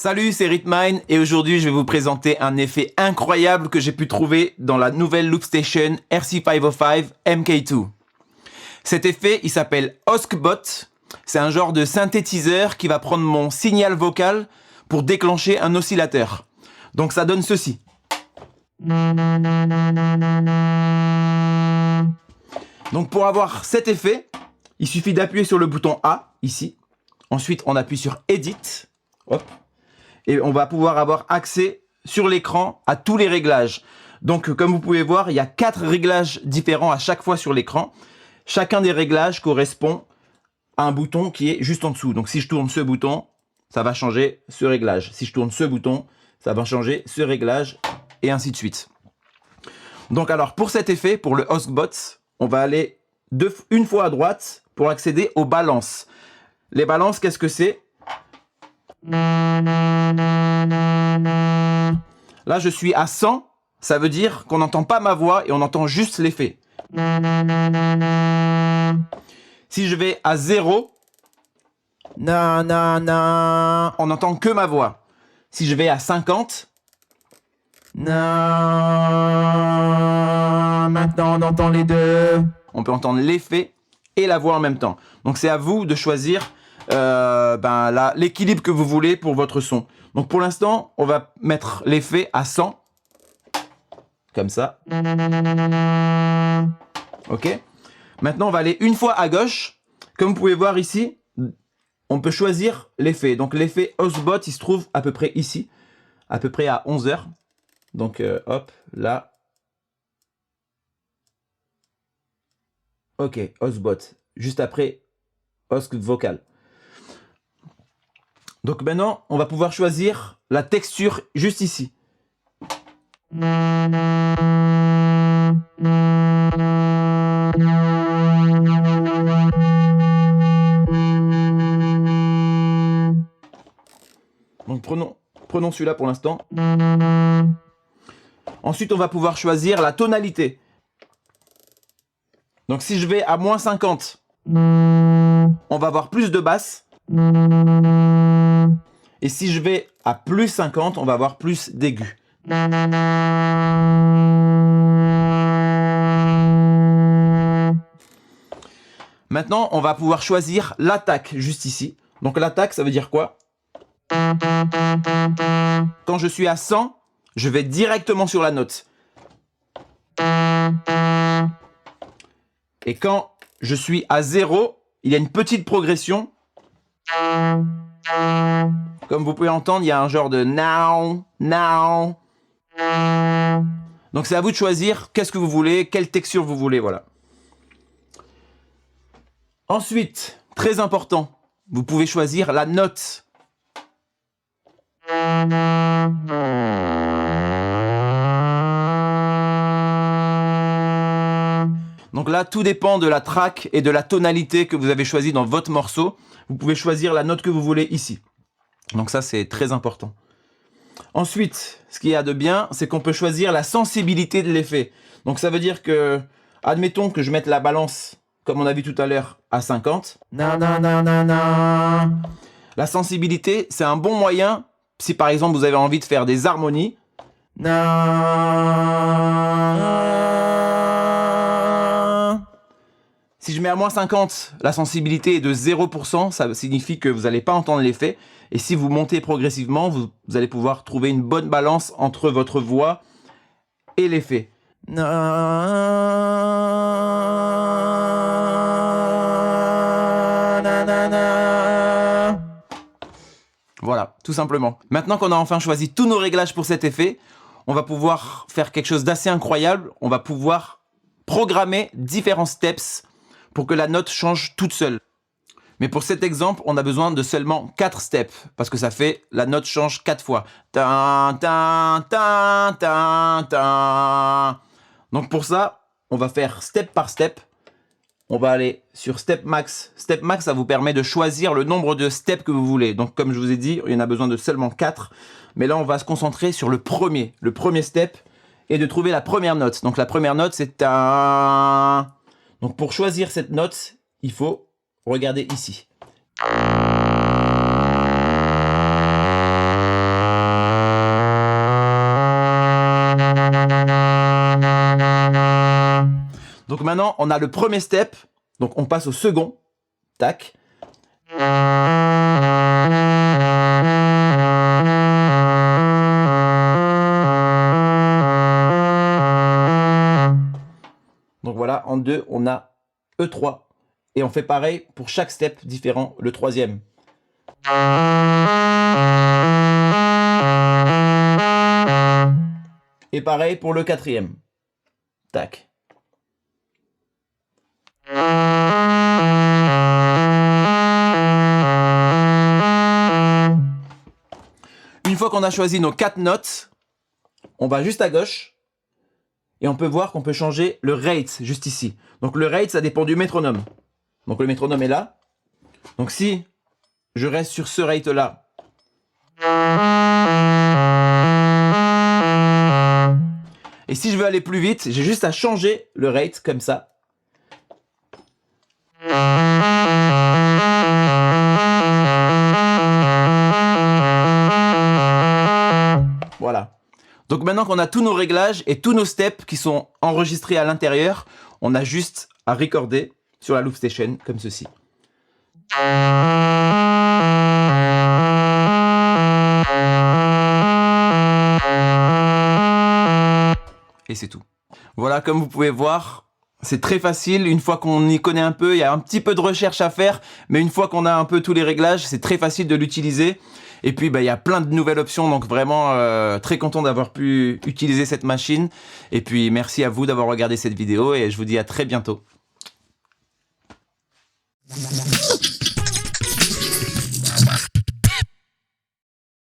Salut, c'est Ritmine et aujourd'hui je vais vous présenter un effet incroyable que j'ai pu trouver dans la nouvelle Loopstation RC505 MK2. Cet effet, il s'appelle Hoskbot. C'est un genre de synthétiseur qui va prendre mon signal vocal pour déclencher un oscillateur. Donc ça donne ceci. Donc pour avoir cet effet, il suffit d'appuyer sur le bouton A, ici. Ensuite, on appuie sur Edit. Hop. Et on va pouvoir avoir accès sur l'écran à tous les réglages. Donc comme vous pouvez voir, il y a 4 réglages différents à chaque fois sur l'écran. Chacun des réglages correspond à un bouton qui est juste en dessous. Donc si je tourne ce bouton, ça va changer ce réglage. Si je tourne ce bouton, ça va changer ce réglage et ainsi de suite. Donc alors pour cet effet, pour le Hoskbot, on va aller une fois à droite pour accéder aux balances. Les balances, qu'est-ce que c'est? Là, je suis à 100, ça veut dire qu'on n'entend pas ma voix et on entend juste l'effet. Si je vais à 0, on n'entend que ma voix. Si je vais à 50, maintenant on entend les deux. On peut entendre l'effet et la voix en même temps. Donc c'est à vous de choisir l'équilibre que vous voulez pour votre son. Donc pour l'instant, on va mettre l'effet à 100. Comme ça. Ok. Maintenant, on va aller une fois à gauche. Comme vous pouvez voir ici, on peut choisir l'effet. Donc l'effet Hoskbot, il se trouve à peu près ici. À peu près à 11 heures. Donc hop, là. Ok, Hoskbot. Juste après Hosk vocal. Donc maintenant, on va pouvoir choisir la texture juste ici. Donc prenons celui-là pour l'instant. Ensuite, on va pouvoir choisir la tonalité. Donc si je vais à moins 50, on va avoir plus de basse. Et si je vais à plus 50, on va avoir plus d'aigus. Maintenant, on va pouvoir choisir l'attaque juste ici. Donc l'attaque, ça veut dire quoi? Quand je suis à 100, je vais directement sur la note. Et quand je suis à 0, il y a une petite progression. Comme vous pouvez entendre, il y a un genre de now, now. Donc c'est à vous de choisir qu'est-ce que vous voulez, quelle texture vous voulez, voilà. Ensuite, très important, vous pouvez choisir la note. Donc là, tout dépend de la track et de la tonalité que vous avez choisi dans votre morceau. Vous pouvez choisir la note que vous voulez ici. Donc ça, c'est très important. Ensuite, ce qu'il y a de bien, c'est qu'on peut choisir la sensibilité de l'effet. Donc ça veut dire que, admettons que je mette la balance, comme on a vu tout à l'heure, à 50. La sensibilité, c'est un bon moyen, si par exemple vous avez envie de faire des harmonies. Si je mets à moins 50, la sensibilité est de 0%, ça signifie que vous n'allez pas entendre l'effet. Et si vous montez progressivement, vous allez pouvoir trouver une bonne balance entre votre voix et l'effet. Voilà, tout simplement. Maintenant qu'on a enfin choisi tous nos réglages pour cet effet, on va pouvoir faire quelque chose d'assez incroyable. On va pouvoir programmer différents steps pour que la note change toute seule. Mais pour cet exemple, on a besoin de seulement 4 steps, parce que ça fait, la note change 4 fois. Donc pour ça, on va faire step par step. On va aller sur Step Max. Step Max, ça vous permet de choisir le nombre de steps que vous voulez. Donc comme je vous ai dit, il y en a besoin de seulement 4. Mais là, on va se concentrer sur le premier step, et de trouver la première note. Donc la première note, c'est un... Donc pour choisir cette note, il faut regarder ici. Donc maintenant, on a le premier step. Donc on passe au second. Tac. Donc voilà, en 2, on a E3. Et on fait pareil pour chaque step différent, le troisième. Et pareil pour le quatrième. Tac. Une fois qu'on a choisi nos 4 notes, on va juste à gauche et on peut voir qu'on peut changer le rate juste ici. Donc le rate, ça dépend du métronome. Donc le métronome est là. Donc si je reste sur ce rate là, et si je veux aller plus vite, j'ai juste à changer le rate comme ça. Voilà. Donc maintenant qu'on a tous nos réglages et tous nos steps qui sont enregistrés à l'intérieur, on a juste à recorder sur la Loop Station comme ceci. Et c'est tout. Voilà, comme vous pouvez voir, c'est très facile. Une fois qu'on y connaît un peu, il y a un petit peu de recherche à faire, mais une fois qu'on a un peu tous les réglages, c'est très facile de l'utiliser. Et puis, il y a plein de nouvelles options, donc vraiment très content d'avoir pu utiliser cette machine. Et puis, merci à vous d'avoir regardé cette vidéo et je vous dis à très bientôt.